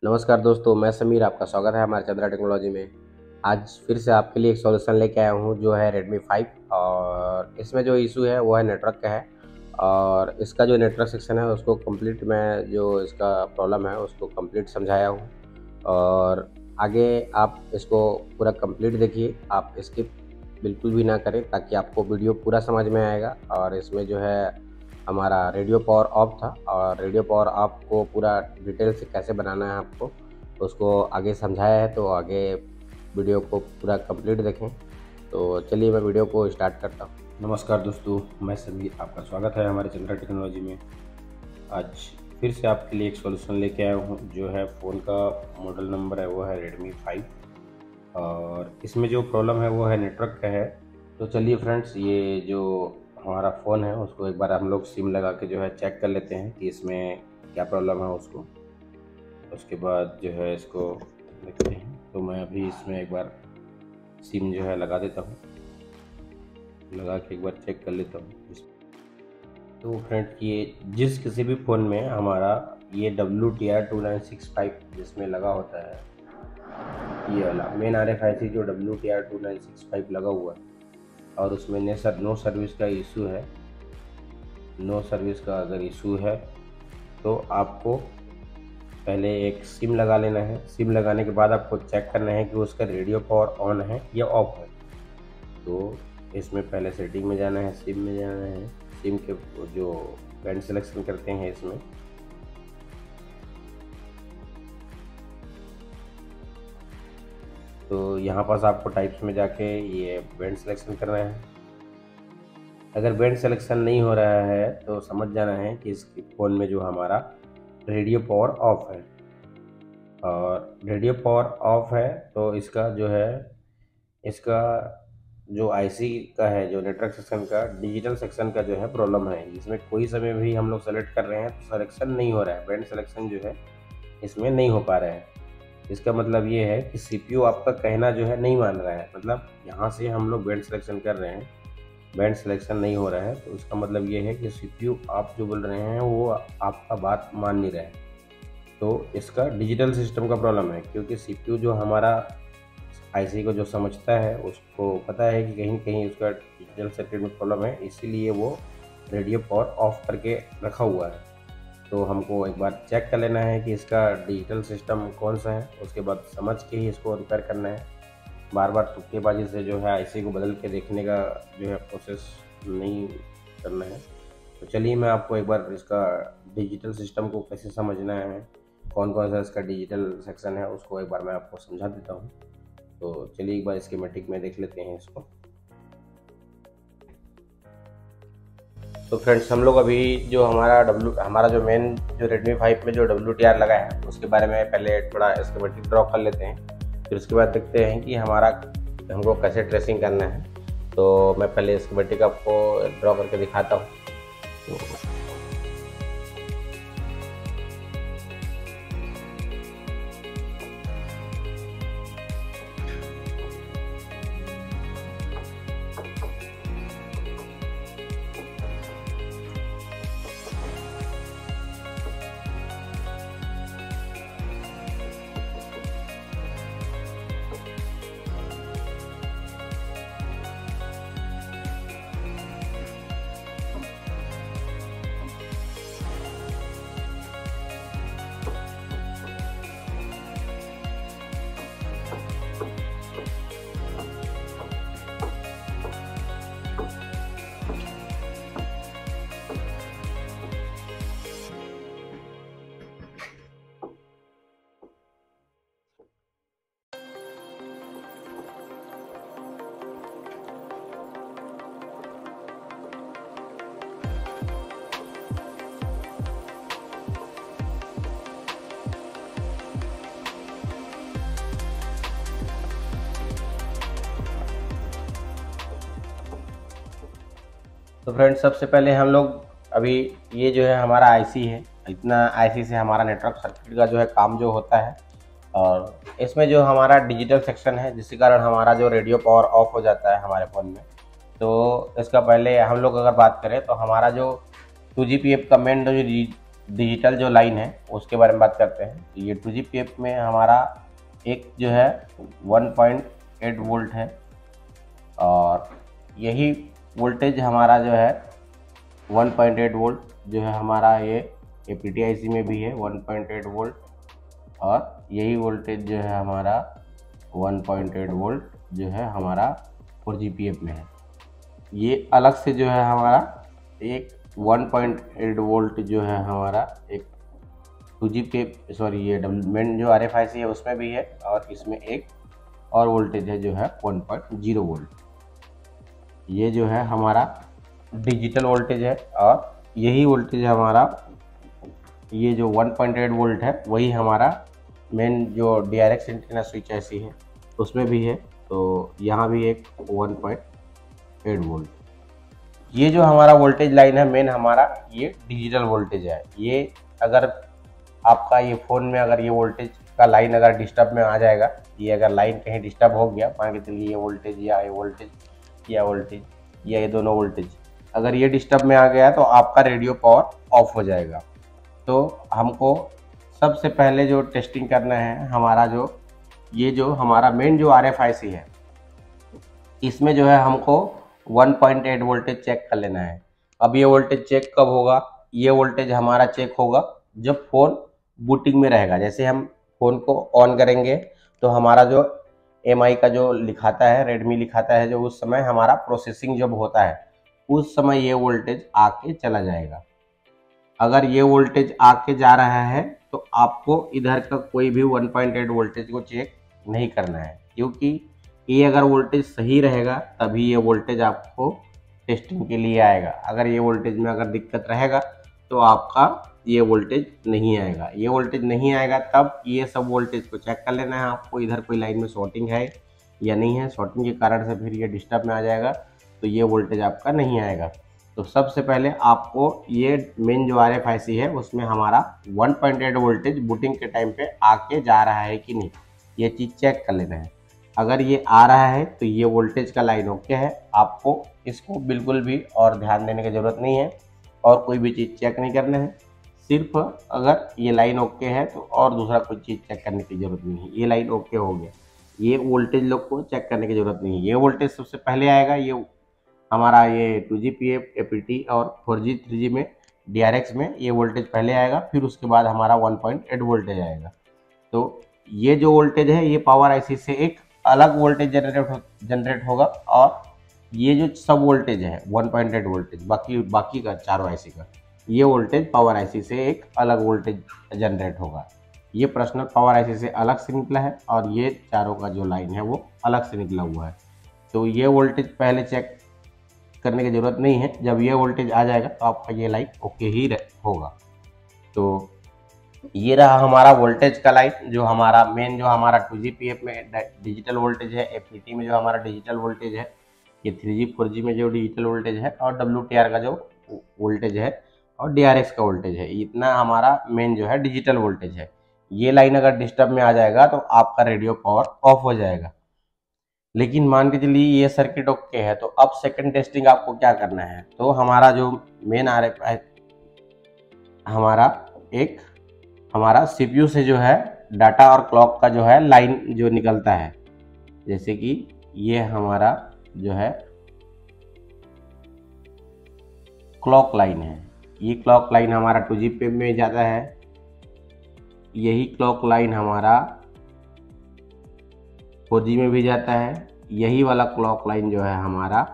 नमस्कार दोस्तों, मैं समीर, आपका स्वागत है हमारे चंद्रा टेक्नोलॉजी में। आज फिर से आपके लिए एक सॉल्यूशन लेके आया हूँ जो है Redmi 5। और इसमें जो इशू है वो है नेटवर्क का है। और इसका जो नेटवर्क सेक्शन है उसको कंप्लीट मैं जो इसका प्रॉब्लम है उसको कंप्लीट समझाया हूँ। और आगे आप इसको पूरा कंप्लीट देखिए, आप स्किप बिल्कुल भी ना करें ताकि आपको वीडियो पूरा समझ में आएगा। और इसमें जो है हमारा रेडियो पावर ऑफ था, और रेडियो पावर ऑफ को पूरा डिटेल से कैसे बनाना है आपको उसको आगे समझाया है। तो आगे वीडियो को पूरा कंप्लीट देखें। तो चलिए मैं वीडियो को स्टार्ट करता हूँ। नमस्कार दोस्तों, मैं समीर, आपका स्वागत है हमारे चंद्रा टेक्नोलॉजी में। आज फिर से आपके लिए एक सॉल्यूशन लेके आया हूँ जो है फ़ोन का मॉडल नंबर है वो है Redmi 5। और इसमें जो प्रॉब्लम है वो है नेटवर्क का है। तो चलिए फ्रेंड्स, ये जो हमारा फ़ोन है उसको एक बार हम लोग सिम लगा के जो है चेक कर लेते हैं कि इसमें क्या प्रॉब्लम है उसको। उसके बाद जो है इसको देखते हैं। तो मैं अभी इसमें एक बार सिम जो है लगा देता हूँ, लगा के एक बार चेक कर लेता हूँ। तो फ्रेंड्स, ये जिस किसी भी फ़ोन में हमारा ये WTR2965 जिसमें लगा होता है, ये वाला मेन RFIC जो WTR2965 लगा हुआ है, और उसमें नो सर्विस का इशू है। नो सर्विस का अगर इशू है तो आपको पहले एक सिम लगा लेना है। सिम लगाने के बाद आपको चेक करना है कि उसका रेडियो पावर ऑन है या ऑफ है। तो इसमें पहले सेटिंग में जाना है, सिम में जाना है, सिम के जो बैंड सिलेक्शन करते हैं इसमें, तो यहाँ पास आपको टाइप्स में जाके ये बैंड सिलेक्शन करना है। अगर बैंड सिलेक्शन नहीं हो रहा है तो समझ जाना है कि इस फ़ोन में जो हमारा रेडियो पावर ऑफ है। और रेडियो पावर ऑफ है तो इसका जो है, इसका जो IC का है, जो नेटवर्क सेक्शन का डिजिटल सेक्शन का जो है प्रॉब्लम है। इसमें कोई समय भी हम लोग सेलेक्ट कर रहे हैं तो सिलेक्शन नहीं हो रहा है, बैंड सिलेक्शन जो है इसमें नहीं हो पा रहा है। इसका मतलब ये है कि CPU आपका कहना जो है नहीं मान रहा है। मतलब यहाँ से हम लोग बैंड सिलेक्शन कर रहे हैं, बैंड सिलेक्शन नहीं हो रहा है, तो इसका मतलब ये है कि CPU आप जो बोल रहे हैं वो आपका बात मान नहीं रहा है। तो इसका डिजिटल सिस्टम का प्रॉब्लम है, क्योंकि CPU जो हमारा IC को जो समझता है उसको पता है कि कहीं कहीं उसका डिजिटल सर्किट में प्रॉब्लम है, इसीलिए वो रेडियो पावर ऑफ करके रखा हुआ है। तो हमको एक बार चेक कर लेना है कि इसका डिजिटल सिस्टम कौन सा है, उसके बाद समझ के ही इसको रिपेयर करना है। बार बार तुक्केबाजी से जो है IC को बदल के देखने का जो है प्रोसेस नहीं करना है। तो चलिए मैं आपको एक बार इसका डिजिटल सिस्टम को कैसे समझना है, कौन कौन सा इसका डिजिटल सेक्शन है, उसको एक बार मैं आपको समझा देता हूँ। तो चलिए एक बार स्कीमेटिक में देख लेते हैं इसको। तो फ्रेंड्स, हम लोग अभी जो हमारा जो मेन जो Redmi 5 में जो WTR लगा है उसके बारे में पहले थोड़ा स्कीमेटिक ड्रॉ कर लेते हैं। फिर उसके बाद देखते हैं कि हमको कैसे ट्रेसिंग करना है। तो मैं पहले स्कीमेटिक आपको ड्रॉ करके दिखाता हूँ। तो फ्रेंड्स, सबसे पहले हम लोग अभी ये जो है हमारा IC है, इतना IC से हमारा नेटवर्क सर्किट का जो है काम जो होता है। और इसमें जो हमारा डिजिटल सेक्शन है जिसके कारण हमारा जो रेडियो पावर ऑफ हो जाता है हमारे फ़ोन में, तो इसका पहले हम लोग अगर बात करें तो हमारा जो 2GPF का मेन जो डिजिटल जो लाइन है उसके बारे में बात करते हैं। तो ये 2GPF में हमारा एक जो है 1.8 वोल्ट है, और यही वोल्टेज हमारा जो है 1.8 वोल्ट जो है हमारा ये APTIC में भी है 1.8 वोल्ट, और यही वोल्टेज जो है हमारा 1.8 वोल्ट जो है हमारा 4GPF में है। ये अलग से जो है हमारा एक 1.8 वोल्ट जो है हमारा एक 2GPF सॉरी ये मेन जो RFIC है उसमें भी है, और इसमें एक और वोल्टेज है जो है 1.0 वोल्ट। ये जो है हमारा डिजिटल वोल्टेज है, और यही वोल्टेज हमारा ये जो 1.8 वोल्ट है वही हमारा मेन जो DRX एंटीना स्विच ऐसी है उसमें भी है। तो यहाँ भी एक 1.8 वोल्ट। ये जो हमारा वोल्टेज लाइन है मेन हमारा ये डिजिटल वोल्टेज है। ये अगर आपका ये फ़ोन में अगर ये वोल्टेज का लाइन अगर डिस्टर्ब में आ जाएगा, ये अगर लाइन कहीं डिस्टर्ब हो गया, मान के चलिए ये वोल्टेज या ये वोल्टेज या वोल्टेज या ये दोनों वोल्टेज अगर ये डिस्टर्ब में आ गया तो आपका रेडियो पावर ऑफ हो जाएगा। तो हमको सबसे पहले जो टेस्टिंग करना है हमारा जो ये जो हमारा मेन जो RFIC है इसमें जो है हमको 1.8 वोल्टेज चेक कर लेना है। अब ये वोल्टेज चेक कब होगा? ये वोल्टेज हमारा चेक होगा जब फ़ोन बूटिंग में रहेगा। जैसे हम फ़ोन को ऑन करेंगे तो हमारा जो MI का जो लिखाता है, रेडमी लिखाता है, जो उस समय हमारा प्रोसेसिंग जब होता है उस समय ये वोल्टेज आके चला जाएगा। अगर ये वोल्टेज आके जा रहा है तो आपको इधर का कोई भी 1.8 वोल्टेज को चेक नहीं करना है, क्योंकि ये अगर वोल्टेज सही रहेगा तभी ये वोल्टेज आपको टेस्टिंग के लिए आएगा। अगर ये वोल्टेज में अगर दिक्कत रहेगा तो आपका ये वोल्टेज नहीं आएगा। ये वोल्टेज नहीं आएगा तब ये सब वोल्टेज को चेक कर लेना है आपको, इधर कोई लाइन में शॉर्टिंग है या नहीं है। शॉर्टिंग के कारण से फिर ये डिस्टर्ब में आ जाएगा तो ये वोल्टेज आपका नहीं आएगा। तो सबसे पहले आपको ये मेन जो RFIC है उसमें हमारा 1.8 वोल्टेज बूटिंग के टाइम पे आके जा रहा है कि नहीं, ये चीज़ चेक कर लेना है। अगर ये आ रहा है तो ये वोल्टेज का लाइन ओके है, आपको इसको बिल्कुल भी और ध्यान देने की ज़रूरत नहीं है और कोई भी चीज़ चेक नहीं करना है। सिर्फ अगर ये लाइन ओके है तो और दूसरा कोई चीज़ चेक करने की ज़रूरत नहीं है। ये लाइन ओके हो गया, ये वोल्टेज लोग को चेक करने की ज़रूरत नहीं है। ये वोल्टेज सबसे पहले आएगा, ये हमारा ये 2GPF APT और 4G 3G में DRX में ये वोल्टेज पहले आएगा, फिर उसके बाद हमारा 1.8 वोल्टेज आएगा। तो ये जो वोल्टेज है ये पावर IC से एक अलग वोल्टेज जनरेट होगा, और ये जो सब वोल्टेज है 1.8 वोल्टेज बाकी का चारों IC का ये वोल्टेज पावर IC से एक अलग वोल्टेज जनरेट होगा। ये पर्सनल पावर IC से अलग से निकला है और ये चारों का जो लाइन है वो अलग से निकला हुआ है। तो ये वोल्टेज पहले चेक करने की ज़रूरत नहीं है। जब ये वोल्टेज आ जाएगा तो आपका ये लाइन ओके ही होगा। तो ये रहा हमारा वोल्टेज का लाइन, जो हमारा मेन जो हमारा 2GPF में डिजिटल वोल्टेज है, APT में जो हमारा डिजिटल वोल्टेज है, ये 3G 4G में जो डिजिटल वोल्टेज है, और WTR का जो वोल्टेज है और DRX का वोल्टेज है, इतना हमारा मेन जो है डिजिटल वोल्टेज है। ये लाइन अगर डिस्टर्ब में आ जाएगा तो आपका रेडियो पावर ऑफ हो जाएगा। लेकिन मान के चलिए ये सर्किट ओके है, तो अब सेकंड टेस्टिंग आपको क्या करना है? तो हमारा जो मेन हमारा CPU से जो है डाटा और क्लॉक का जो है लाइन जो निकलता है, जैसे कि ये हमारा जो है क्लॉक लाइन है। ये क्लॉक लाइन हमारा 2GPF में जाता है, यही क्लॉक लाइन हमारा 4G में भी जाता है, यही वाला क्लॉक लाइन जो है हमारा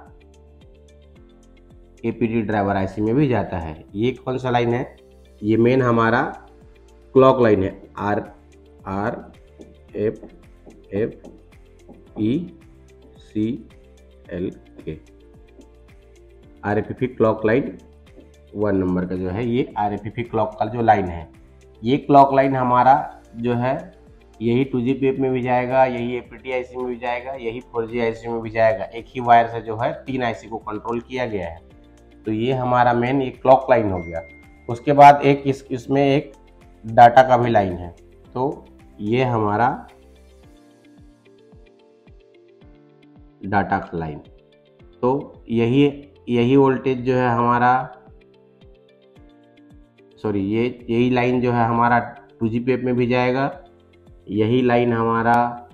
APT ड्राइवर IC में भी जाता है। ये कौन सा लाइन है? ये मेन हमारा क्लॉक लाइन है, RFFECLK RFFE clock line 1 number का जो है ये RFFE क्लॉक का जो लाइन है। ये क्लॉक लाइन हमारा जो है यही 2GPF में भी जाएगा, यही APT IC में भी जाएगा, यही 4G IC में भी जाएगा। एक ही वायर से जो है 3 IC को कंट्रोल किया गया है। तो ये हमारा मेन एक क्लॉक लाइन हो गया। उसके बाद एक इसमें एक डाटा का भी लाइन है। तो ये हमारा डाटा का लाइन, तो यही वोल्टेज जो है हमारा, सॉरी यही लाइन जो है हमारा 2GPF में भी जाएगा, यही लाइन हमारा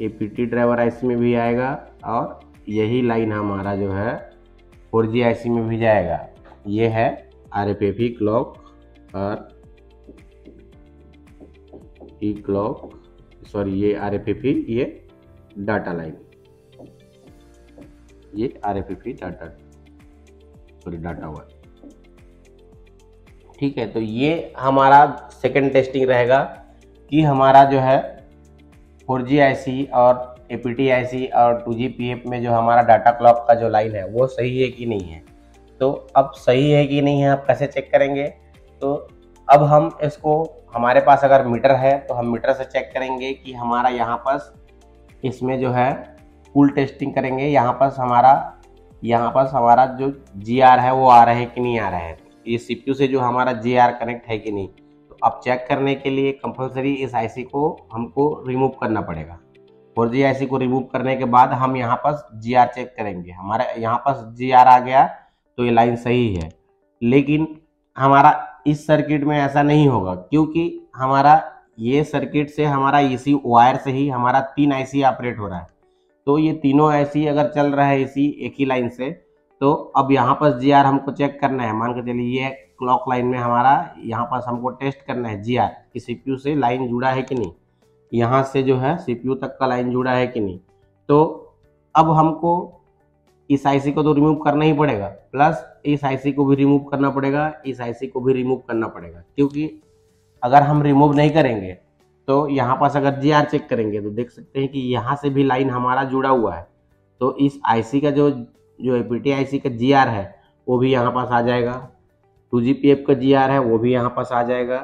APT ड्राइवर IC में भी आएगा, और यही लाइन हमारा जो है 4G IC में भी जाएगा। ये है RFFE क्लॉक और क्लॉक, सॉरी ये RFFE, ये डाटा लाइन, ये RFFE डाटा 1। ठीक है, तो ये हमारा सेकंड टेस्टिंग रहेगा कि हमारा जो है 4G IC और APT IC और 2GPF में जो हमारा डाटा क्लॉक का जो लाइन है वो सही है कि नहीं है। तो अब सही है कि नहीं है आप कैसे चेक करेंगे? तो अब हम इसको, हमारे पास अगर मीटर है तो हम मीटर से चेक करेंगे कि हमारा यहाँ पास इसमें जो है फुल टेस्टिंग करेंगे, यहाँ पास हमारा जो GR है वो आ रहा है कि नहीं आ रहा है, ये CPU से जो हमारा GR कनेक्ट है कि नहीं। तो अब चेक करने के लिए कंपलसरी इस IC को हमको रिमूव करना पड़ेगा। 4G IC को रिमूव करने के बाद हम यहाँ पास GR चेक करेंगे, हमारे यहाँ पास GR आ गया तो ये लाइन सही है। लेकिन हमारा इस सर्किट में ऐसा नहीं होगा, क्योंकि हमारा ये सर्किट से हमारा इसी वायर से ही हमारा 3 IC ऑपरेट हो रहा है। तो ये तीनों IC अगर चल रहा है इसी एक ही लाइन से, तो अब यहाँ पास GR हमको चेक करना है। मान के चलिए ये क्लॉक लाइन में हमारा यहाँ पास हमको टेस्ट करना है GR कि CPU से लाइन जुड़ा है कि नहीं, यहाँ से जो है CPU तक का लाइन जुड़ा है कि नहीं। तो अब हमको इस IC को तो रिमूव करना ही पड़ेगा, प्लस इस IC को भी रिमूव करना पड़ेगा, इस IC को भी रिमूव करना पड़ेगा, क्योंकि अगर हम रिमूव नहीं करेंगे तो यहाँ पास अगर GR चेक करेंगे तो देख सकते हैं कि यहाँ से भी लाइन हमारा जुड़ा हुआ है। तो इस IC का जो APT IC का GR है वो भी यहाँ पास आ जाएगा, 2GPF का GR है वो भी यहाँ पास आ जाएगा।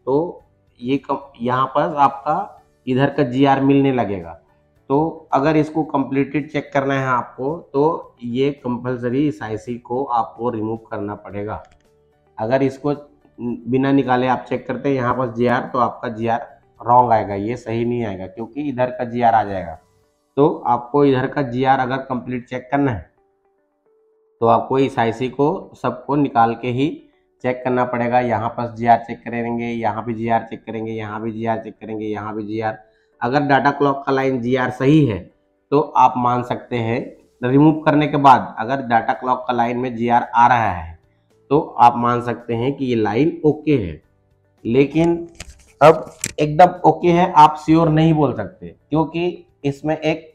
तो ये यहाँ पास आपका इधर का GR मिलने लगेगा। तो अगर इसको कंप्लीटेड चेक करना है आपको, तो ये कंपलसरी इस IC को आपको रिमूव करना पड़ेगा। अगर इसको बिना निकाले आप चेक करते हैं यहाँ पास GR, तो आपका GR रॉन्ग आएगा, ये सही नहीं आएगा, क्योंकि इधर का GR आ जाएगा। तो आपको इधर का GR अगर कंप्लीट चेक करना है तो आपको इस IC को सबको निकाल के ही चेक करना पड़ेगा। यहाँ पास GR चेक करेंगे, यहाँ भी GR चेक करेंगे, यहाँ भी GR चेक करेंगे, यहाँ भी GR। अगर डाटा क्लॉक का लाइन GR सही है तो आप मान सकते हैं, रिमूव करने के बाद अगर डाटा क्लॉक का लाइन में GR आ रहा है तो आप मान सकते हैं कि ये लाइन ओके है। लेकिन अब एकदम ओके है आप श्योर नहीं बोल सकते, क्योंकि इसमें एक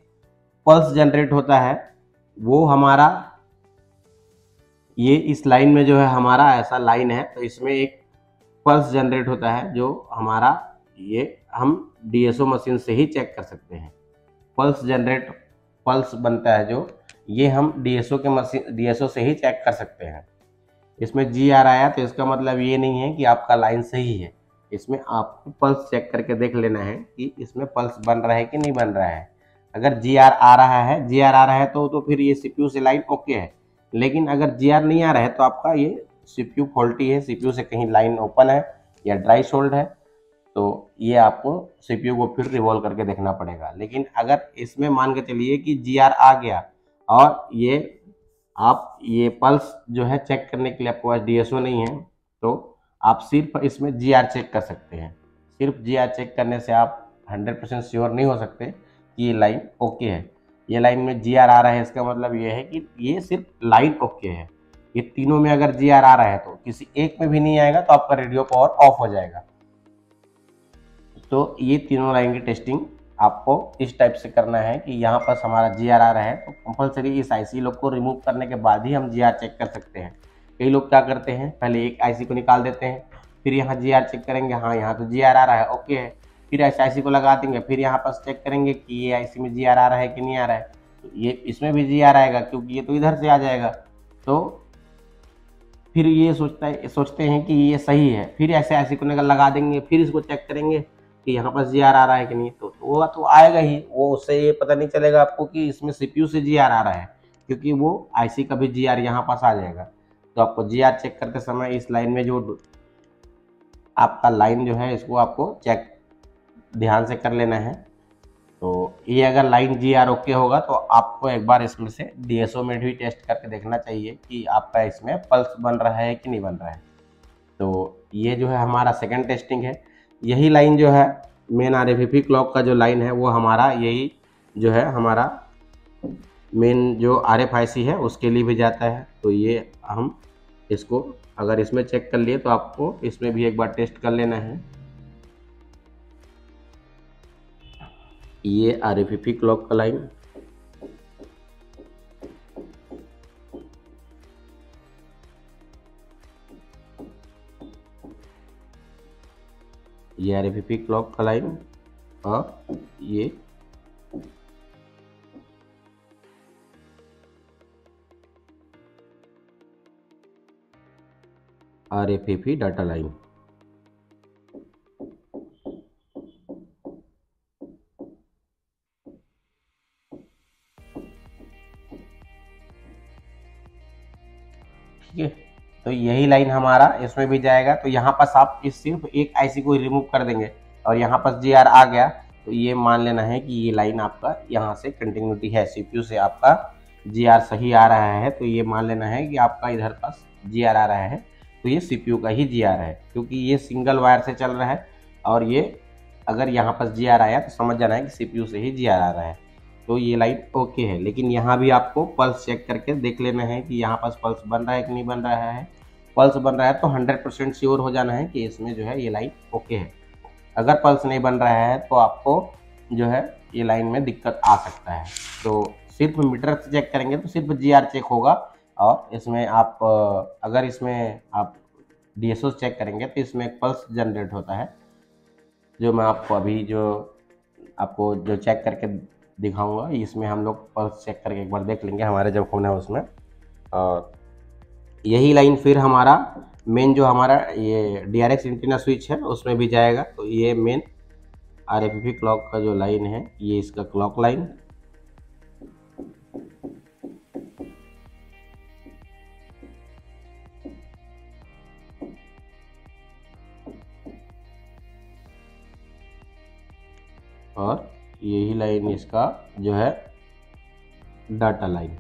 पल्स जनरेट होता है, वो हमारा ये इस लाइन में जो है हमारा ऐसा लाइन है, तो इसमें एक पल्स जनरेट होता है जो हमारा, ये हम DSO मशीन से ही चेक कर सकते हैं। पल्स बनता है जो, ये हम DSO से ही चेक कर सकते हैं। इसमें GR आया तो इसका मतलब ये नहीं है कि आपका लाइन सही है, इसमें आपको पल्स चेक करके देख लेना है कि इसमें पल्स बन रहा है कि नहीं बन रहा है। अगर GR आ रहा है तो फिर ये CPU से लाइन ओके है। लेकिन अगर GR नहीं आ रहा है तो आपका ये CPU फॉल्टी है, CPU से कहीं लाइन ओपन है या ड्राई शोल्ड है, तो ये आपको CPU को फिर रिवॉल्व करके देखना पड़ेगा। लेकिन अगर इसमें मान के चलिए कि GR आ गया और ये पल्स जो है चेक करने के लिए आपके पास DSO नहीं है, तो आप सिर्फ इसमें GR चेक कर सकते हैं। सिर्फ GR चेक करने से आप 100% श्योर नहीं हो सकते कि ये लाइन ओके है। ये लाइन में GR आ रहा है, इसका मतलब ये है कि ये सिर्फ लाइन ओके है। ये तीनों में अगर GR आ रहा है तो किसी एक में भी नहीं आएगा तो आपका रेडियो पावर ऑफ हो जाएगा। तो ये तीनों लाइन की टेस्टिंग आपको इस टाइप से करना है कि यहाँ पर हमारा GR आ रहा है तो कंपलसरी इस IC लोग को रिमूव करने के बाद ही हम GR चेक कर सकते हैं। कई लोग क्या करते हैं, पहले एक IC को निकाल देते हैं, फिर यहाँ GR चेक करेंगे, हाँ यहाँ तो GR आ रहा है ओके है, फिर इस IC को लगा देंगे, फिर यहाँ पर चेक करेंगे कि ये IC में GR आ रहा है कि नहीं आ रहा है। तो ये इसमें भी GR आएगा क्योंकि ये तो इधर से आ जाएगा। तो फिर ये सोचते हैं कि ये सही है, फिर ऐसे IC को लगा देंगे, फिर इसको चेक करेंगे कि यहाँ पर GR आ रहा है कि नहीं। तो वो तो आएगा ही, वो उससे ये पता नहीं चलेगा आपको कि इसमें CPU से GR आ रहा है, क्योंकि वो IC का भी GR यहाँ पास आ जाएगा। तो आपको GR चेक करते समय इस लाइन में जो आपका लाइन जो है इसको आपको चेक ध्यान से कर लेना है। तो ये अगर लाइन जी आर ओके होगा तो आपको एक बार इसमें से DSO में भी टेस्ट करके देखना चाहिए कि आपका इसमें पल्स बन रहा है कि नहीं बन रहा है। तो ये जो है हमारा सेकंड टेस्टिंग है। यही लाइन जो है मेन RFP क्लॉक का जो लाइन है वो हमारा यही जो है हमारा मेन जो RFIC है उसके लिए भी जाता है। तो ये हम इसको अगर इसमें चेक कर लिए तो आपको इसमें भी एक बार टेस्ट कर लेना है। ये RFP क्लॉक का लाइन, ये RFP क्लॉक का लाइन और ये RFP डाटा लाइन। ठीक है, तो यही लाइन हमारा इसमें भी जाएगा। तो यहाँ पास आप इस सिर्फ एक IC को रिमूव कर देंगे और यहाँ पास GR आ गया तो ये मान लेना है कि ये लाइन आपका यहाँ से कंटिन्यूटी है, CPU से आपका GR सही आ रहा है। तो ये मान लेना है कि आपका इधर पास GR आ रहा है तो ये CPU का ही GR है, क्योंकि ये सिंगल वायर से चल रहा है और ये अगर यहाँ पास GR आया तो समझ जाना है कि CPU से ही GR आ रहा है। तो ये लाइन ओके है। लेकिन यहाँ भी आपको पल्स चेक करके देख लेना है कि यहाँ पास पल्स बन रहा है कि नहीं बन रहा है। पल्स बन रहा है तो 100% श्योर हो जाना है कि इसमें जो है ये लाइन ओके है। अगर पल्स नहीं बन रहा है तो आपको जो है ये लाइन में दिक्कत आ सकता है। तो सिर्फ मीटर से चेक करेंगे तो सिर्फ GR चेक होगा और इसमें आप अगर इसमें आप DSO चेक करेंगे तो इसमें एक पल्स जनरेट होता है, जो मैं आपको अभी जो चेक करके दिखाऊंगा। इसमें हम लोग पल्स चेक करके एक बार देख लेंगे हमारे जब फोन है उसमें। और यही लाइन फिर हमारा मेन जो हमारा ये DRX एंटीना स्विच है उसमें भी जाएगा। तो ये मेन RFP क्लॉक का जो लाइन है ये इसका क्लॉक लाइन, और यही लाइन इसका जो है डाटा लाइन।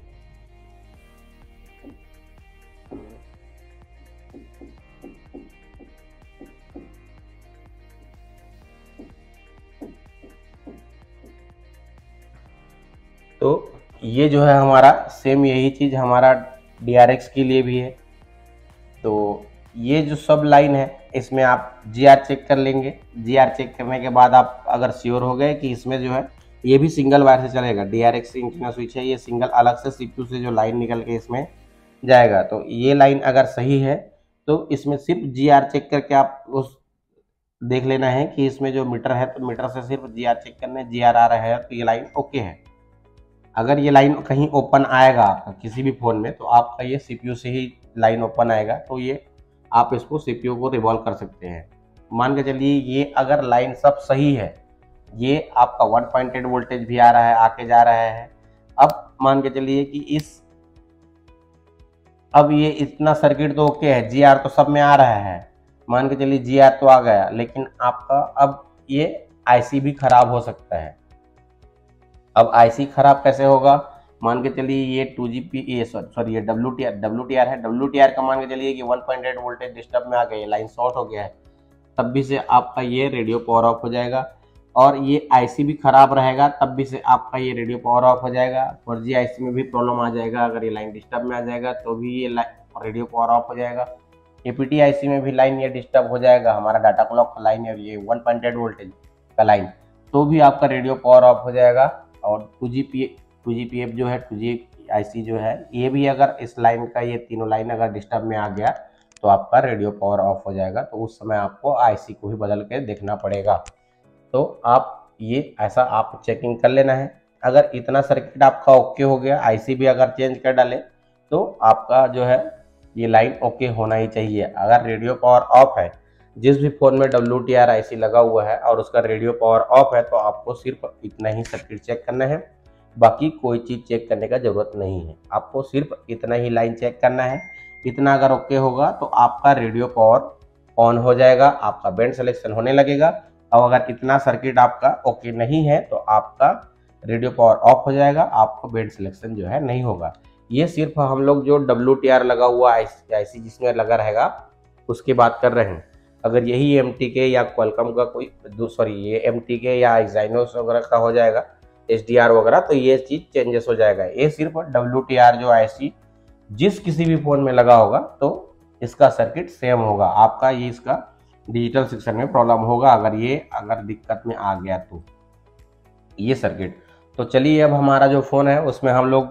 तो ये जो है हमारा सेम यही चीज़ हमारा DRX के लिए भी है। तो ये जो सब लाइन है इसमें आप GR चेक कर लेंगे। GR चेक करने के बाद आप अगर श्योर हो गए कि इसमें जो है ये भी सिंगल वायर से चलेगा, DRX एंटीना स्विच है ये सिंगल, अलग से CPU से जो लाइन निकल के इसमें जाएगा। तो ये लाइन अगर सही है तो इसमें सिर्फ GR चेक करके आप उस देख लेना है कि इसमें जो मीटर है तो मीटर से सिर्फ GR चेक करना है। GR आ रहा है तो ये लाइन ओके है। अगर ये लाइन कहीं ओपन आएगा आपका किसी भी फ़ोन में तो आपका ये CPU से ही लाइन ओपन आएगा, तो ये आप इसको CPU को रिवॉल्व कर सकते हैं। मान के चलिए ये अगर लाइन सब सही है, ये आपका 1.8 वोल्टेज भी आ रहा है, आके जा रहा है। अब मान के चलिए कि अब ये इतना सर्किट तो ओके है, GR तो सब में आ रहा है, मान के चलिए GR तो आ गया, लेकिन आपका अब ये IC भी खराब हो सकता है। अब IC खराब कैसे होगा? मान के चलिए ये 2GP ये WTR है। WTR का मान के चलिए कि 1.8 वोल्टेज डिस्टर्ब में आ गया, लाइन शॉर्ट हो गया है, तब भी से आपका ये रेडियो पावर ऑफ हो जाएगा। और ये IC भी खराब रहेगा तब भी से आपका ये रेडियो पावर ऑफ हो जाएगा। 4G IC में भी प्रॉब्लम आ जाएगा, अगर ये लाइन डिस्टर्ब में आ जाएगा तो भी ये रेडियो पावर ऑफ हो जाएगा। APT IC में भी लाइन ये डिस्टर्ब हो जाएगा, हमारा डाटा क्लॉक का लाइन है ये 1.8 वोल्टेज का लाइन, तो भी आपका रेडियो पावर ऑफ हो जाएगा। और 2GPF जो है 2G IC जो है ये भी अगर इस लाइन का ये तीनों लाइन अगर डिस्टर्ब में आ गया तो आपका रेडियो पावर ऑफ हो जाएगा। तो उस समय आपको IC को भी बदल के देखना पड़ेगा। तो आप ये ऐसा आप चेकिंग कर लेना है। अगर इतना सर्किट आपका ओके हो गया, IC भी अगर चेंज कर डाले तो आपका जो है ये लाइन ओके होना ही चाहिए। अगर रेडियो पावर ऑफ है, जिस भी फ़ोन में WTR IC लगा हुआ है और उसका रेडियो पावर ऑफ है, तो आपको सिर्फ इतना ही सर्किट चेक करना है, बाकी कोई चीज़ चेक करने का ज़रूरत नहीं है। आपको सिर्फ इतना ही लाइन चेक करना है। इतना अगर ओके होगा तो आपका रेडियो पावर ऑन हो जाएगा, आपका बैंड सिलेक्शन होने लगेगा अब अगर इतना सर्किट आपका ओके नहीं है तो आपका रेडियो पावर ऑफ हो जाएगा, आपको बैंड सिलेक्शन जो है नहीं होगा। ये सिर्फ हम लोग जो WTR लगा हुआ IC जिसमें लगा रहेगा उसकी बात कर रहे हैं। अगर यही MTK या क्वालकॉम का कोई ये MTK या एक्साइनोस वगैरह का हो जाएगा SDR वगैरह, तो ये चीज़ चेंजेस हो जाएगा। ये सिर्फ WTR जो IC जिस किसी भी फ़ोन में लगा होगा तो इसका सर्किट सेम होगा। आपका ये इसका डिजिटल सेक्शन में प्रॉब्लम होगा अगर दिक्कत में आ गया तो ये सर्किट। तो चलिए अब हमारा जो फ़ोन है उसमें हम लोग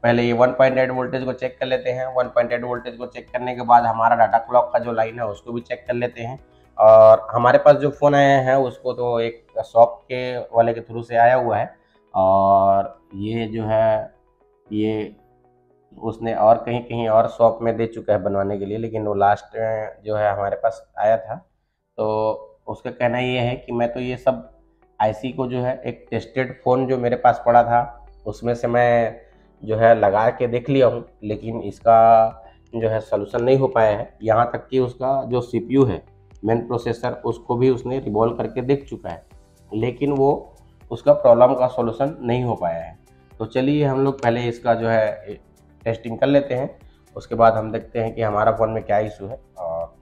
पहले ये 1.8 वोल्टेज को चेक कर लेते हैं। 1.8 वोल्टेज को चेक करने के बाद हमारा डाटा क्लॉक का जो लाइन है उसको भी चेक कर लेते हैं। और हमारे पास जो फ़ोन आया है उसको तो एक शॉप के वाले के थ्रू से आया हुआ है, और ये जो है ये उसने और कहीं और शॉप में दे चुका है बनवाने के लिए, लेकिन वो लास्ट जो है हमारे पास आया था। तो उसका कहना ये है कि मैं तो ये सब IC को जो है एक टेस्टेड फ़ोन जो मेरे पास पड़ा था उसमें से मैं जो है लगा के देख लिया हूँ, लेकिन इसका जो है सलूशन नहीं हो पाया है। यहाँ तक कि उसका जो CPU है मेन प्रोसेसर उसको भी उसने रिवॉल्व करके देख चुका है, लेकिन वो उसका प्रॉब्लम का सॉल्यूशन नहीं हो पाया है। तो चलिए हम लोग पहले इसका जो है टेस्टिंग कर लेते हैं, उसके बाद हम देखते हैं कि हमारा फ़ोन में क्या इशू है और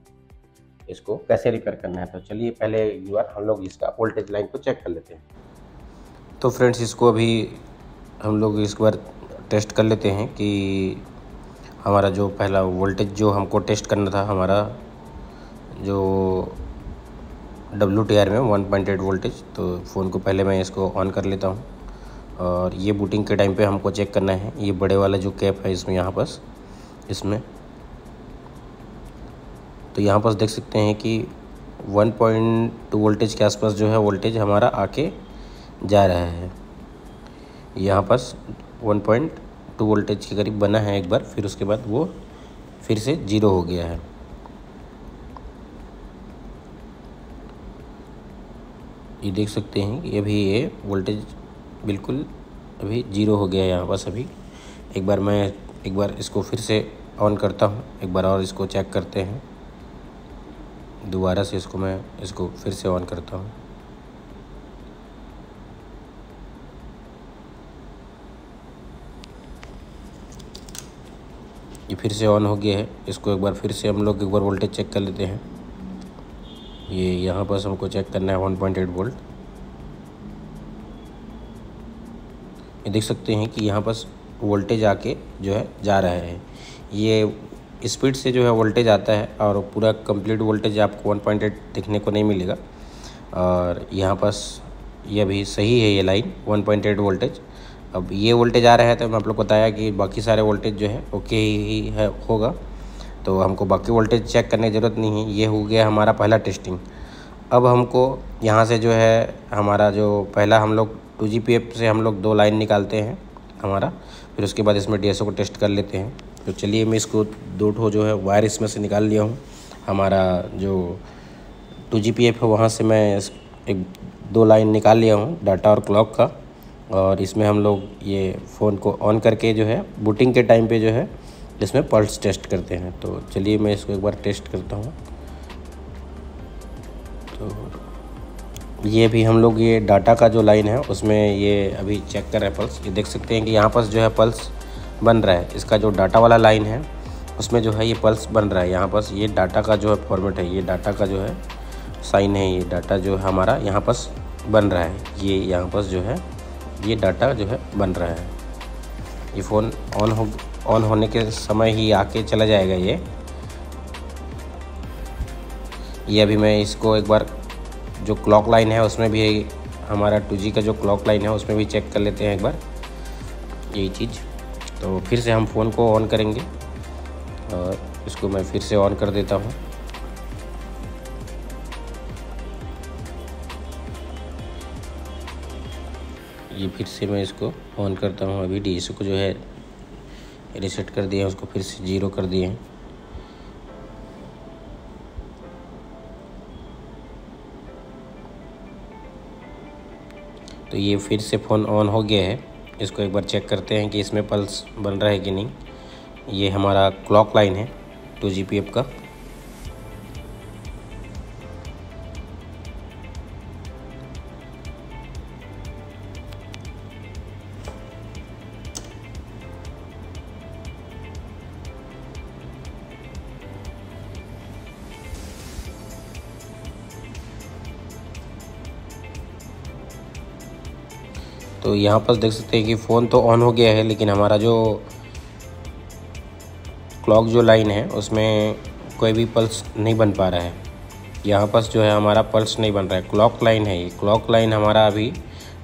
इसको कैसे रिपेयर करना है। तो चलिए पहले एक बार हम लोग इसका वोल्टेज लाइन को चेक कर लेते हैं। तो फ्रेंड्स इसको अभी हम लोग इस बार टेस्ट कर लेते हैं कि हमारा जो पहला वोल्टेज जो हमको टेस्ट करना था, हमारा जो WTR में 1.8 वोल्टेज। तो फ़ोन को पहले मैं इसको ऑन कर लेता हूँ, और ये बूटिंग के टाइम पे हमको चेक करना है ये बड़े वाला जो कैप है इसमें यहाँ पास इसमें। तो यहाँ पास देख सकते हैं कि 1.2 वोल्टेज के आसपास जो है वोल्टेज हमारा आके जा रहा है। यहाँ पास 1.2 वोल्टेज के करीब बना है एक बार, फिर उसके बाद वो फिर से 0 हो गया है। ये देख सकते हैं कि अभी ये वोल्टेज बिल्कुल अभी 0 हो गया है यहाँ पास। अभी एक बार इसको फिर से ऑन करता हूँ, एक बार और इसको चेक करते हैं। दोबारा से इसको फिर से ऑन करता हूँ। ये फिर से ऑन हो गया है। इसको एक बार फिर से हम लोग वोल्टेज चेक कर लेते हैं। ये यहाँ पर हमको चेक करना है 1.8 वोल्ट। ये देख सकते हैं कि यहाँ पर वोल्टेज आके जो है जा रहा है। ये स्पीड से जो है वोल्टेज आता है और पूरा कंप्लीट वोल्टेज आपको 1.8 देखने को नहीं मिलेगा। और यहाँ पास ये भी सही है ये लाइन 1.8 वोल्टेज। अब ये वोल्टेज आ रहा है तो मैं आप लोग को बताया कि बाकी सारे वोल्टेज जो है ओके ही है होगा, तो हमको बाकी वोल्टेज चेक करने की ज़रूरत नहीं है। ये हो गया हमारा पहला टेस्टिंग। अब हमको यहाँ से जो है हमारा जो पहला हम लोग 2GPF से हम लोग 2 लाइन निकालते हैं हमारा, फिर उसके बाद इसमें DSO को टेस्ट कर लेते हैं। तो चलिए मैं इसको 2 ठो जो है वायर इसमें से निकाल लिया हूँ। हमारा जो 2GPF है वहाँ से मैं 2 लाइन निकाल लिया हूँ डाटा और क्लॉक का, और इसमें हम लोग ये फ़ोन को ऑन करके जो है बूटिंग के टाइम पे जो है इसमें पल्स टेस्ट करते हैं। तो चलिए मैं इसको एक बार टेस्ट करता हूँ। तो ये भी हम लोग ये डाटा का जो लाइन है उसमें ये अभी चेक कर रहे हैं पल्स। ये देख सकते हैं कि यहाँ पर जो है पल्स बन रहा है। इसका जो डाटा वाला लाइन है उसमें जो है ये पल्स बन रहा है। यहाँ पर ये डाटा का जो है फॉर्मेट है, ये डाटा का जो है साइन है, ये डाटा जो है हमारा यहाँ पर बन रहा है। ये यहाँ पर जो है ये डाटा जो है बन रहा है। ये फ़ोन ऑन होने के समय ही आके चला जाएगा ये अभी मैं इसको एक बार जो क्लॉक लाइन है उसमें भी हमारा 2G का जो क्लॉक लाइन है उसमें भी चेक कर लेते हैं एक बार यही चीज़। तो फिर से हम फ़ोन को ऑन करेंगे और इसको मैं फिर से ऑन कर देता हूँ। ये फिर से मैं इसको ऑन करता हूँ। अभी DSO को जो है रीसेट कर दिया, उसको फिर से 0 कर दिए हैं। तो ये फिर से फ़ोन ऑन हो गया है। इसको एक बार चेक करते हैं कि इसमें पल्स बन रहा है कि नहीं। ये हमारा क्लॉक लाइन है 2GPF का। तो यहाँ पर देख सकते हैं कि फ़ोन तो ऑन हो गया है, लेकिन हमारा जो क्लॉक जो लाइन है उसमें कोई भी पल्स नहीं बन पा रहा है। यहाँ पर जो है हमारा पल्स नहीं बन रहा है। क्लॉक लाइन है ये, क्लॉक लाइन हमारा अभी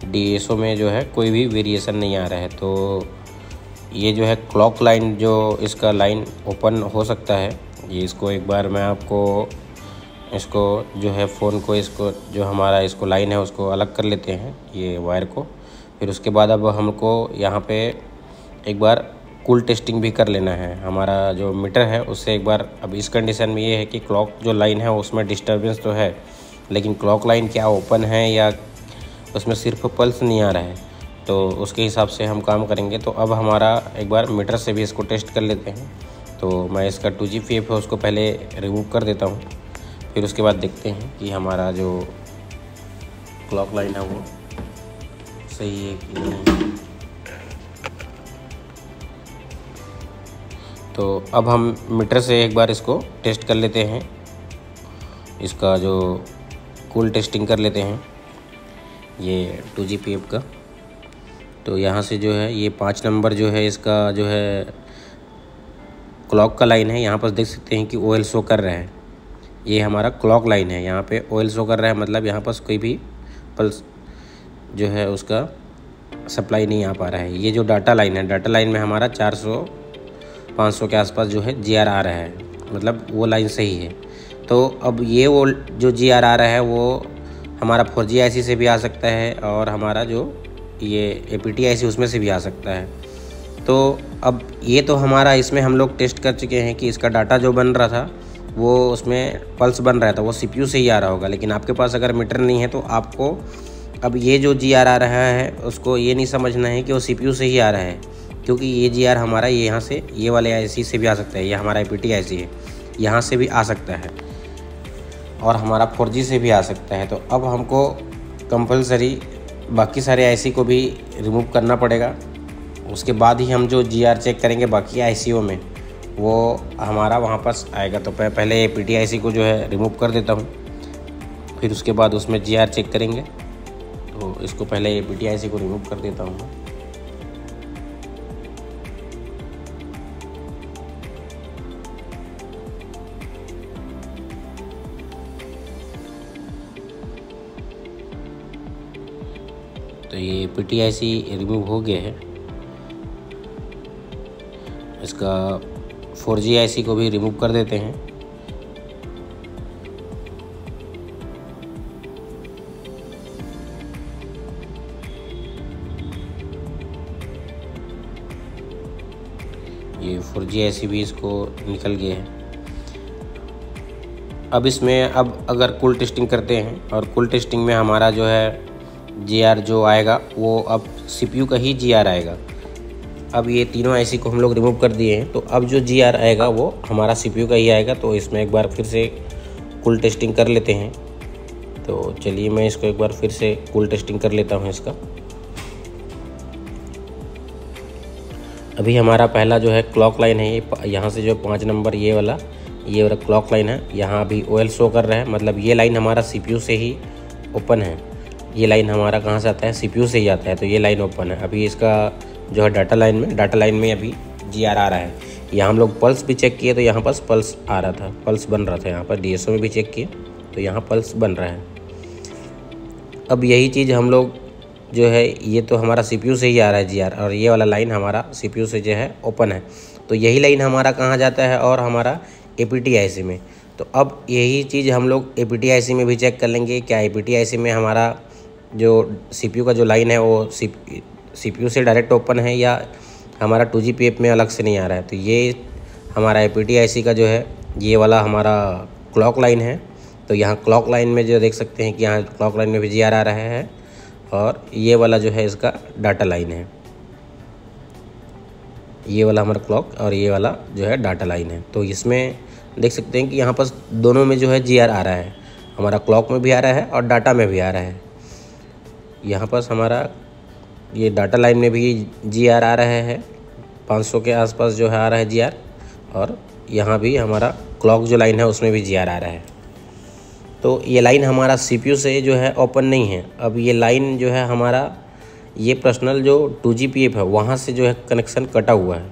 DSO में जो है कोई भी वेरिएशन नहीं आ रहा है। तो ये जो है क्लॉक लाइन, जो इसका लाइन ओपन हो सकता है, ये इसको एक बार मैं आपको इसको जो है फ़ोन को, इसको जो हमारा इसको लाइन है उसको अलग कर लेते हैं, ये वायर को। फिर उसके बाद अब हमको यहाँ पे एक बार कूल टेस्टिंग भी कर लेना है। हमारा जो मीटर है उससे एक बार, अब इस कंडीशन में ये है कि क्लॉक जो लाइन है उसमें डिस्टर्बेंस तो है, लेकिन क्लॉक लाइन क्या ओपन है या उसमें सिर्फ पल्स नहीं आ रहा है, तो उसके हिसाब से हम काम करेंगे। तो अब हमारा एक बार मीटर से भी इसको टेस्ट कर लेते हैं। तो मैं इसका 2GPF है उसको पहले रिमूव कर देता हूँ, फिर उसके बाद देखते हैं कि हमारा जो क्लॉक लाइन है वो सही है कि नहीं। तो अब हम मीटर से एक बार इसको टेस्ट कर लेते हैं, इसका जो कूल टेस्टिंग कर लेते हैं ये 2GPF का। तो यहाँ से जो है ये 5 नंबर जो है इसका जो है क्लॉक का लाइन है, यहाँ पर देख सकते हैं कि OL शो कर रहा है। ये हमारा क्लॉक लाइन है, यहाँ पे OL शो कर रहा है, मतलब यहाँ पर कोई भी पल्स जो है उसका सप्लाई नहीं आ पा रहा है। ये जो डाटा लाइन है, डाटा लाइन में हमारा 400-500 के आसपास जो है GR आ रहा है, मतलब वो लाइन सही है। तो अब ये वो जो GR आ रहा है वो हमारा 4G IC से भी आ सकता है और हमारा जो ये APT IC उसमें से भी आ सकता है। तो अब ये तो हमारा इसमें हम लोग टेस्ट कर चुके हैं कि इसका डाटा जो बन रहा था वो उसमें पल्स बन रहा था, वो CPU से ही आ रहा होगा। लेकिन आपके पास अगर मीटर नहीं है तो आपको अब ये जो GR आ रहा है उसको ये नहीं समझना है कि वो CPU से ही आ रहा है, क्योंकि ये GR हमारा ये यहाँ से, ये वाले IC से भी आ सकता है, ये हमारा APT IC है, यहाँ से भी आ सकता है और हमारा 4G से भी आ सकता है। तो अब हमको कंपलसरी बाकी सारे IC को भी रिमूव करना पड़ेगा। उसके बाद ही हम जो GR चेक करेंगे बाकी ICO में, वो हमारा वहाँ पर आएगा। तो पहले APT IC को जो है रिमूव कर देता हूँ, फिर उसके बाद उसमें GR चेक करेंगे। तो इसको पहले APT IC को रिमूव कर देता हूँ। तो ये APT IC रिमूव हो गया है। इसका 4G IC को भी रिमूव कर देते हैं। ये 4G IC भी इसको निकल गया है। अब इसमें अब अगर कूल टेस्टिंग करते हैं और कूल टेस्टिंग में हमारा जो है GR जो आएगा वो अब CPU का ही GR आएगा। अब ये तीनों IC को हम लोग रिमूव कर दिए हैं, तो अब जो GR आएगा वो हमारा CPU का ही आएगा। तो इसमें एक बार फिर से कूल टेस्टिंग कर लेते हैं। तो चलिए मैं इसको एक बार फिर से कूल टेस्टिंग कर लेता हूँ इसका। अभी हमारा पहला जो है क्लॉक लाइन है, ये यहाँ से जो 5 नंबर ये वाला क्लॉक लाइन है, यहाँ अभी OL शो कर रहा है, मतलब ये लाइन हमारा CPU से ही ओपन है। ये लाइन हमारा कहाँ से आता है, CPU से ही आता है, तो ये लाइन ओपन है। अभी इसका जो है डाटा लाइन में अभी GR आ रहा है। यहाँ हम लोग पल्स भी चेक किए तो यहाँ पर पल्स आ रहा था, पल्स बन रहा था। यहाँ पर DSO में भी चेक किए तो यहाँ पल्स बन रहा है। अब यही चीज़ हम लोग जो है, ये तो हमारा CPU से ही आ रहा है GR, और ये वाला लाइन हमारा CPU से जो है ओपन है। तो यही लाइन हमारा कहाँ जाता है, और हमारा APT IC में। तो अब यही चीज़ हम लोग APT IC में भी चेक कर लेंगे, क्या APT IC में हमारा जो CPU का जो लाइन है वो CPU से डायरेक्ट ओपन है या हमारा 2GPF में अलग से नहीं आ रहा है। तो ये हमारा APT IC का जो है ये वाला हमारा क्लॉक लाइन है। तो यहाँ क्लॉक लाइन में जो देख सकते हैं कि यहाँ क्लॉक लाइन में भी GR आ रहा है, और ये वाला जो है इसका डाटा लाइन है। ये वाला हमारा क्लॉक और ये वाला जो है डाटा लाइन है। तो इसमें देख सकते हैं कि यहाँ पर दोनों में जो है GR आ रहा है, हमारा क्लॉक में भी आ रहा है और डाटा में भी आ रहा है। यहाँ पर हमारा ये डाटा लाइन में भी GR आ रहा है, 500 के आसपास जो है आ रहा है GR, और यहाँ भी हमारा क्लॉक जो लाइन है उसमें भी GR आ रहा है। तो ये लाइन हमारा CPU से जो है ओपन नहीं है। अब ये लाइन जो है हमारा ये पर्सनल जो 2GPF है वहाँ से जो है कनेक्शन कटा हुआ है।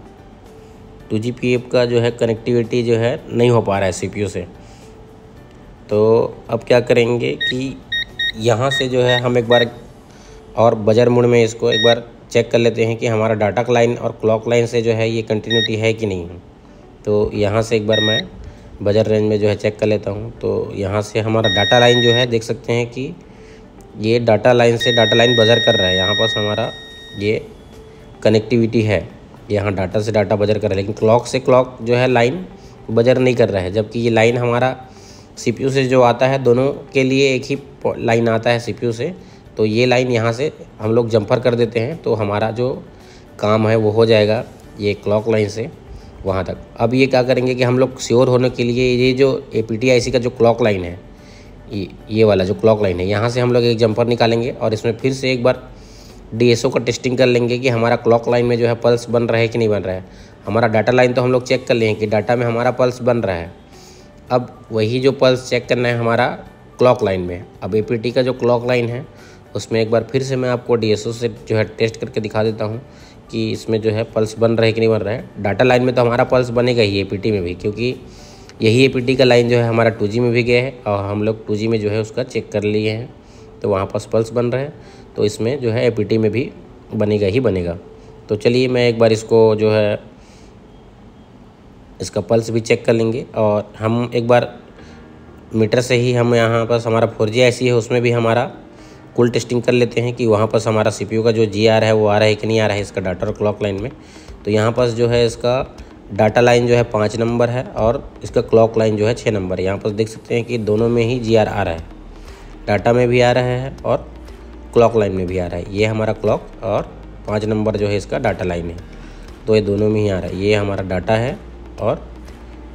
2GPF का जो है कनेक्टिविटी जो है नहीं हो पा रहा है CPU से। तो अब क्या करेंगे कि यहाँ से जो है हम एक बार और बजर मोड में इसको एक बार चेक कर लेते हैं कि हमारा डाटा लाइन और क्लॉक लाइन से जो है ये कंटिन्यूटी है कि नहीं है। तो यहाँ से एक बार मैं बजर रेंज में जो है चेक कर लेता हूँ। तो यहाँ से हमारा डाटा लाइन जो है देख सकते हैं कि ये डाटा लाइन से डाटा लाइन बजर कर रहा है। यहाँ पास हमारा ये कनेक्टिविटी है, यहाँ डाटा से डाटा बजर कर रहा है, लेकिन क्लॉक से क्लॉक जो है लाइन बजर नहीं कर रहा है। जबकि ये लाइन हमारा CPU से जो आता है, दोनों के लिए एक ही लाइन आता है CPU से। तो ये लाइन यहाँ से हम लोग जंपर कर देते हैं तो हमारा जो काम है वो हो जाएगा ये क्लॉक लाइन से वहाँ तक। अब ये क्या करेंगे कि हम लोग श्योर होने के लिए ये जो APT-IC का जो क्लॉक लाइन है, ये वाला जो क्लॉक लाइन है, यहाँ से हम लोग एक जंपर निकालेंगे और इसमें फिर से एक बार DSO का टेस्टिंग कर लेंगे कि हमारा क्लॉक लाइन में जो है पल्स बन रहा है कि नहीं बन रहा है। हमारा डाटा लाइन तो हम लोग चेक कर लेंगे कि डाटा में हमारा पल्स बन रहा है। अब वही जो पल्स चेक करना है हमारा क्लॉक लाइन में। अब APT का जो क्लॉक लाइन है उसमें एक बार फिर से मैं आपको DSO से जो है टेस्ट करके दिखा देता हूँ कि इसमें जो है पल्स बन रहा है कि नहीं बन रहा है। डाटा लाइन में तो हमारा पल्स बनेगा ही APT में भी, क्योंकि यही APT का लाइन जो है हमारा 2G में भी गया है और हम लोग 2G में जो है उसका चेक कर लिए हैं, तो वहाँ पास पल्स बन रहा है। तो इसमें जो है APT में भी बनेगा ही बनेगा। तो चलिए मैं एक बार इसको जो है इसका पल्स भी चेक कर लेंगे और हम एक बार मीटर से ही हम यहाँ पास हमारा 4G IC है उसमें भी हमारा कुल टेस्टिंग कर लेते हैं कि वहाँ पास हमारा CPU का जो GR है वो आ रहा है कि नहीं आ रहा है इसका डाटा और क्लॉक लाइन में। तो यहाँ पास जो है इसका डाटा लाइन जो है 5 नंबर है और इसका क्लॉक लाइन जो है 6 नंबर है। यहाँ पास देख सकते हैं कि दोनों में ही GR आ रहा है, डाटा में भी आ रहा है और क्लॉक लाइन में भी आ रहा है। ये हमारा क्लॉक और 5 नंबर जो है इसका डाटा लाइन है, तो ये दोनों में ही आ रहा है। ये हमारा डाटा है और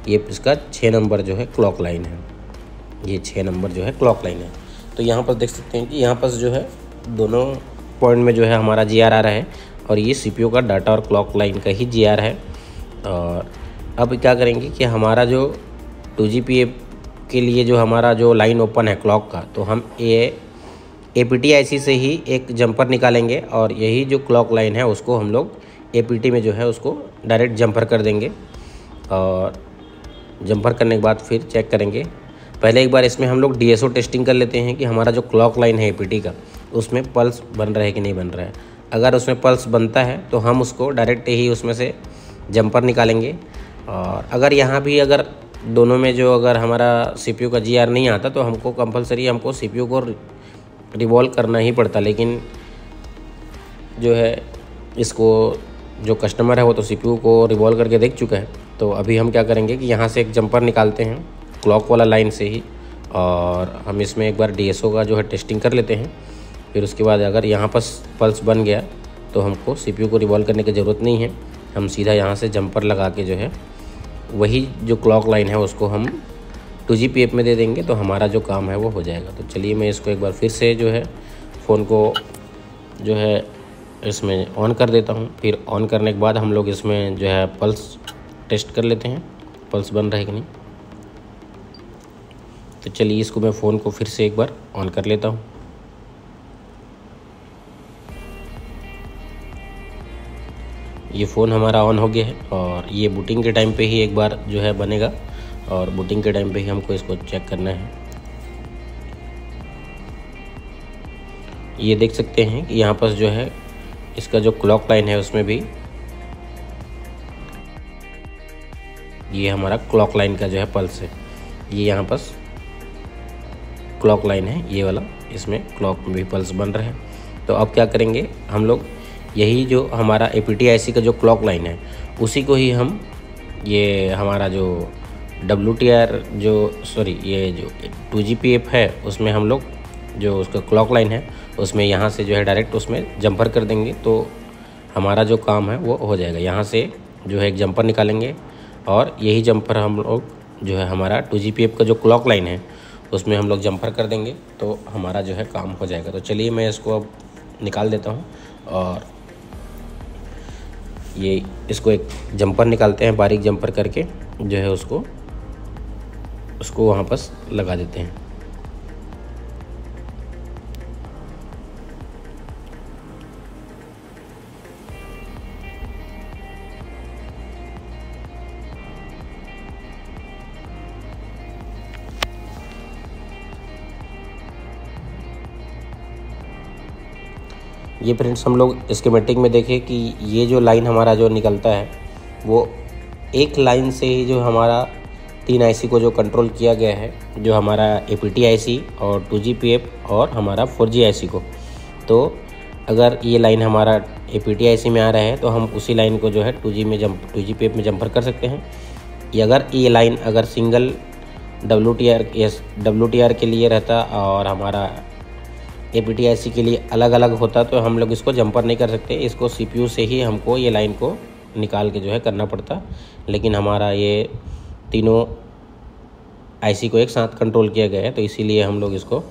ये इसका 6 नंबर जो है क्लॉक लाइन है, ये 6 नंबर जो है क्लॉक लाइन है। तो यहाँ पर देख सकते हैं कि यहाँ पर जो है दोनों पॉइंट में जो है हमारा GR आ रहा है और ये CPU का डाटा और क्लॉक लाइन का ही GR है। और अब क्या करेंगे कि हमारा जो 2GPF के लिए जो हमारा जो लाइन ओपन है क्लॉक का, तो हम ये APT-IC से ही एक जंपर निकालेंगे और यही जो क्लॉक लाइन है उसको हम लोग APT में जो है उसको डायरेक्ट जंपर कर देंगे। और जंपर करने के बाद फिर चेक करेंगे। पहले एक बार इसमें हम लोग DSO टेस्टिंग कर लेते हैं कि हमारा जो क्लॉक लाइन है APT का उसमें पल्स बन रहा है कि नहीं बन रहा है। अगर उसमें पल्स बनता है तो हम उसको डायरेक्ट ही उसमें से जंपर निकालेंगे। और अगर यहाँ भी अगर दोनों में जो अगर हमारा CPU का GR नहीं आता तो हमको कंपलसरी हमको CPU को रिवॉल्व करना ही पड़ता। लेकिन जो है इसको जो कस्टमर है वो तो CPU को रिवॉल्व करके देख चुका है। तो अभी हम क्या करेंगे कि यहाँ से एक जंपर निकालते हैं क्लॉक वाला लाइन से ही और हम इसमें एक बार DSO का जो है टेस्टिंग कर लेते हैं। फिर उसके बाद अगर यहाँ पर पल्स बन गया तो हमको CPU को रिवॉल्व करने की ज़रूरत नहीं है, हम सीधा यहाँ से जंपर लगा के जो है वही जो क्लॉक लाइन है उसको हम 2GPF में दे देंगे तो हमारा जो काम है वो हो जाएगा। तो चलिए मैं इसको एक बार फिर से जो है फ़ोन को जो है इसमें ऑन कर देता हूँ। फिर ऑन करने के बाद हम लोग इसमें जो है पल्स टेस्ट कर लेते हैं, पल्स बन रहा है कि नहीं। तो चलिए इसको मैं फ़ोन को फिर से एक बार ऑन कर लेता हूँ। ये फ़ोन हमारा ऑन हो गया है और ये बूटिंग के टाइम पे ही एक बार जो है बनेगा और बूटिंग के टाइम पे ही हमको इसको चेक करना है। ये देख सकते हैं कि यहाँ पर जो है इसका जो क्लॉक लाइन है उसमें भी ये हमारा क्लॉक लाइन का जो है पल्स है, ये यहाँ पर क्लॉक लाइन है ये वाला, इसमें क्लॉक में भी पल्स बन रहे हैं। तो अब क्या करेंगे हम लोग यही जो हमारा APT-IC का जो क्लॉक लाइन है उसी को ही हम ये हमारा जो WTR जो ये जो 2GPF है उसमें हम लोग जो उसका क्लॉक लाइन है उसमें यहाँ से जो है डायरेक्ट उसमें जंपर कर देंगे तो हमारा जो काम है वो हो जाएगा। यहाँ से जो है एक जंपर निकालेंगे और यही जंपर हम लोग जो है हमारा 2GPF का जो क्लॉक लाइन है उसमें हम लोग जंपर कर देंगे तो हमारा जो है काम हो जाएगा। तो चलिए मैं इसको अब निकाल देता हूँ और ये इसको एक जंपर निकालते हैं, बारीक जंपर करके जो है उसको वहाँ पर लगा देते हैं। ये फ्रेंड्स हम लोग स्कीमेटिक में देखें कि ये जो लाइन हमारा जो निकलता है वो एक लाइन से ही जो हमारा 3 आईसी को जो कंट्रोल किया गया है, जो हमारा APT आईसी और 2GPF और हमारा 4G आईसी को। तो अगर ये लाइन हमारा APT आईसी में आ रहा है तो हम उसी लाइन को जो है 2GPF में जम्पर कर सकते हैं। या अगर ये लाइन अगर सिंगल WTR के लिए रहता और हमारा APT आईसी के लिए अलग अलग होता तो हम लोग इसको जंपर नहीं कर सकते, इसको CPU से ही हमको ये लाइन को निकाल के जो है करना पड़ता। लेकिन हमारा ये तीनों आईसी को एक साथ कंट्रोल किया गया है तो इसीलिए हम लोग इसको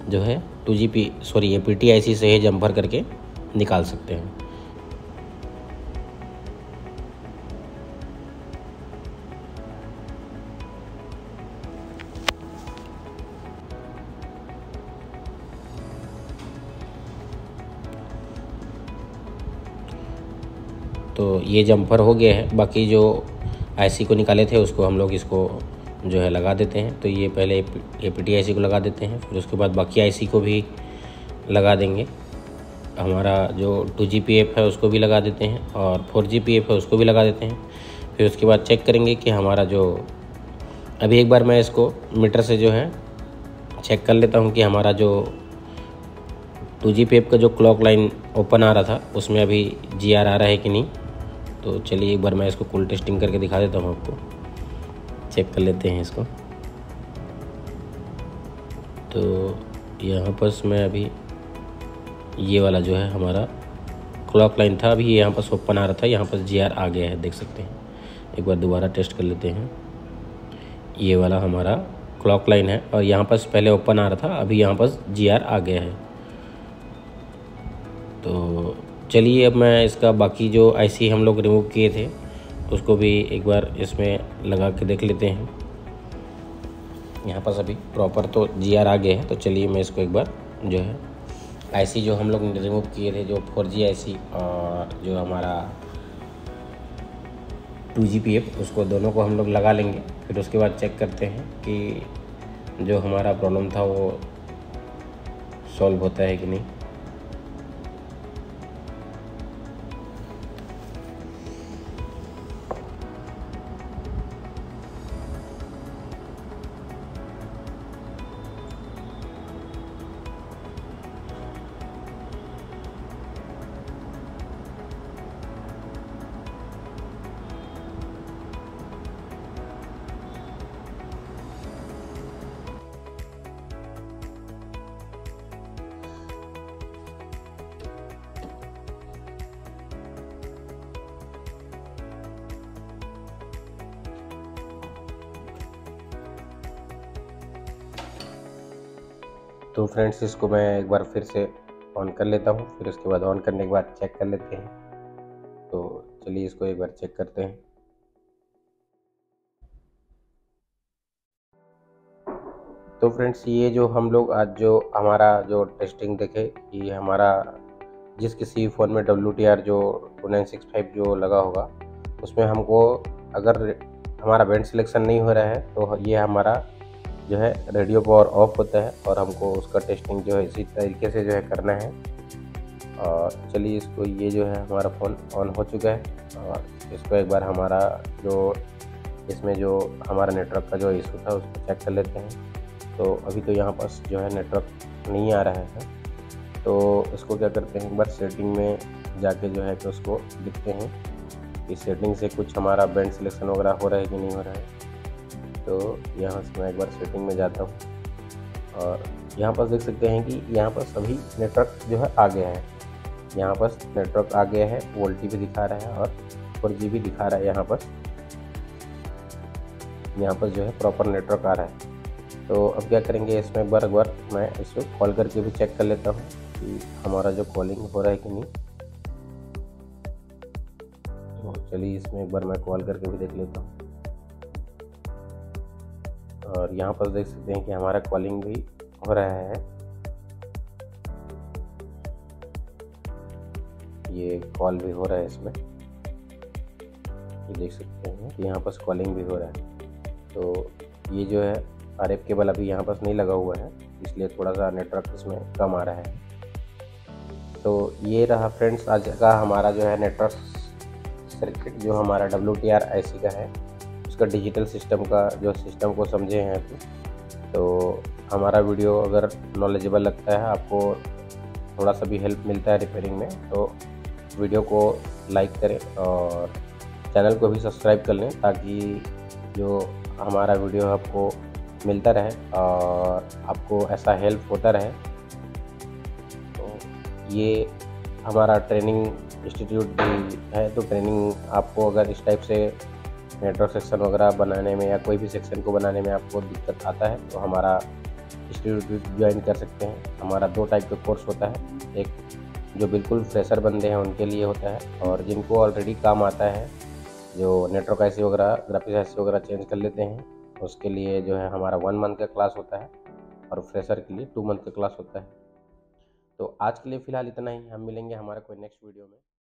जो है APT आईसी से ही जंपर करके निकाल सकते हैं। तो ये जंपर हो गया है। बाकी जो आईसी को निकाले थे उसको हम लोग इसको जो है लगा देते हैं। तो ये पहले APT आईसी को लगा देते हैं, फिर उसके बाद बाकी आईसी को भी लगा देंगे। हमारा जो 2GPF है उसको भी लगा देते हैं और 4GPF है उसको भी लगा देते हैं। फिर उसके बाद चेक करेंगे कि हमारा जो अभी एक बार मैं इसको मीटर से जो है चेक कर लेता हूँ कि हमारा जो 2GPF का जो क्लॉक लाइन ओपन आ रहा था उसमें अभी GR आ रहा है कि नहीं। तो चलिए एक बार मैं इसको कूल टेस्टिंग करके दिखा देता हूँ आपको, चेक कर लेते हैं इसको। तो यहाँ पर मैं अभी ये वाला जो है हमारा क्लॉक लाइन था, अभी यहाँ पर ओपन आ रहा था, यहाँ पर GR आ गया है, देख सकते हैं। एक बार दोबारा टेस्ट कर लेते हैं। ये वाला हमारा क्लॉक लाइन है और यहाँ पर पहले ओपन आ रहा था, अभी यहाँ पर GR आ गया है। तो चलिए अब मैं इसका बाकी जो आईसी हम लोग रिमूव किए थे उसको भी एक बार इसमें लगा के देख लेते हैं। यहाँ पर अभी प्रॉपर तो GR आ गया है। तो चलिए मैं इसको एक बार जो है आईसी जो हम लोग रिमूव किए थे, जो 4G आईसी और जो हमारा 2GPF, उसको दोनों को हम लोग लगा लेंगे। फिर उसके बाद चेक करते हैं कि जो हमारा प्रॉब्लम था वो सॉल्व होता है कि नहीं। तो फ्रेंड्स इसको मैं एक बार फिर से ऑन कर लेता हूँ, फिर उसके बाद ऑन करने के बाद चेक कर लेते हैं। तो चलिए इसको एक बार चेक करते हैं। तो फ्रेंड्स ये जो हम लोग आज जो हमारा जो टेस्टिंग देखे, ये हमारा जिस किसी फ़ोन में WTR जो 2965 जो लगा होगा उसमें हमको अगर हमारा बैंड सिलेक्शन नहीं हो रहा है तो ये हमारा जो है रेडियो पावर ऑफ होता है और हमको उसका टेस्टिंग जो है इसी तरीके से जो है करना है। और चलिए इसको, ये जो है हमारा फ़ोन ऑन हो चुका है और इसको एक बार हमारा जो इसमें जो हमारा नेटवर्क का जो इशू था उसको चेक कर लेते हैं। तो अभी तो यहाँ पर जो है नेटवर्क नहीं आ रहा है, तो इसको क्या करते हैं, एक बार सेटिंग में जाके जो है कि उसको देखते हैं कि सेटिंग से कुछ हमारा बैंड सिलेक्शन वगैरह हो रहा है कि नहीं हो रहा है। तो यहाँ से मैं एक बार सेटिंग में जाता हूँ और यहाँ पर देख सकते हैं कि यहाँ पर सभी नेटवर्क जो है आ गया है। यहाँ पर नेटवर्क आ गया है, वोल्टी भी दिखा रहा है और 4G भी दिखा रहा है। यहाँ पर जो है प्रॉपर नेटवर्क आ रहा है। तो अब क्या करेंगे, इसमें एक बार मैं इसको कॉल करके भी चेक कर लेता हूँ कि हमारा जो कॉलिंग हो रहा है कि नहीं। तो चलिए इसमें एक बार मैं कॉल करके भी देख लेता हूँ और यहाँ पर देख सकते हैं कि हमारा कॉलिंग भी हो रहा है। ये कॉल भी हो रहा है इसमें, ये देख सकते हैं कि यहाँ पर कॉलिंग भी हो रहा है। तो ये जो है RF केबल अभी यहाँ पर नहीं लगा हुआ है, इसलिए थोड़ा सा नेटवर्क इसमें कम आ रहा है। तो ये रहा फ्रेंड्स आज का हमारा जो है नेटवर्क सर्किट, जो हमारा WTR IC का है, उसका डिजिटल सिस्टम का जो सिस्टम को समझे हैं। तो हमारा वीडियो अगर नॉलेजेबल लगता है, आपको थोड़ा सा भी हेल्प मिलता है रिपेयरिंग में, तो वीडियो को लाइक करें और चैनल को भी सब्सक्राइब कर लें, ताकि जो हमारा वीडियो आपको मिलता रहे और आपको ऐसा हेल्प होता रहे। तो ये हमारा ट्रेनिंग इंस्टीट्यूट भी है, तो ट्रेनिंग आपको अगर इस टाइप से नेटवर्क सेक्शन वगैरह बनाने में या कोई भी सेक्शन को बनाने में आपको दिक्कत आता है, तो हमारा इंस्टीट्यूट ज्वाइन कर सकते हैं। हमारा 2 टाइप का कोर्स होता है, एक जो बिल्कुल फ्रेशर बंदे हैं उनके लिए होता है, और जिनको ऑलरेडी काम आता है, जो नेटवर्क IC वगैरह, ग्राफिक्स IC वगैरह चेंज कर लेते हैं, उसके लिए जो है हमारा 1 मंथ का क्लास होता है, और फ्रेशर के लिए 2 मंथ का क्लास होता है। तो आज के लिए फ़िलहाल इतना ही, हम मिलेंगे हमारे कोई नेक्स्ट वीडियो में।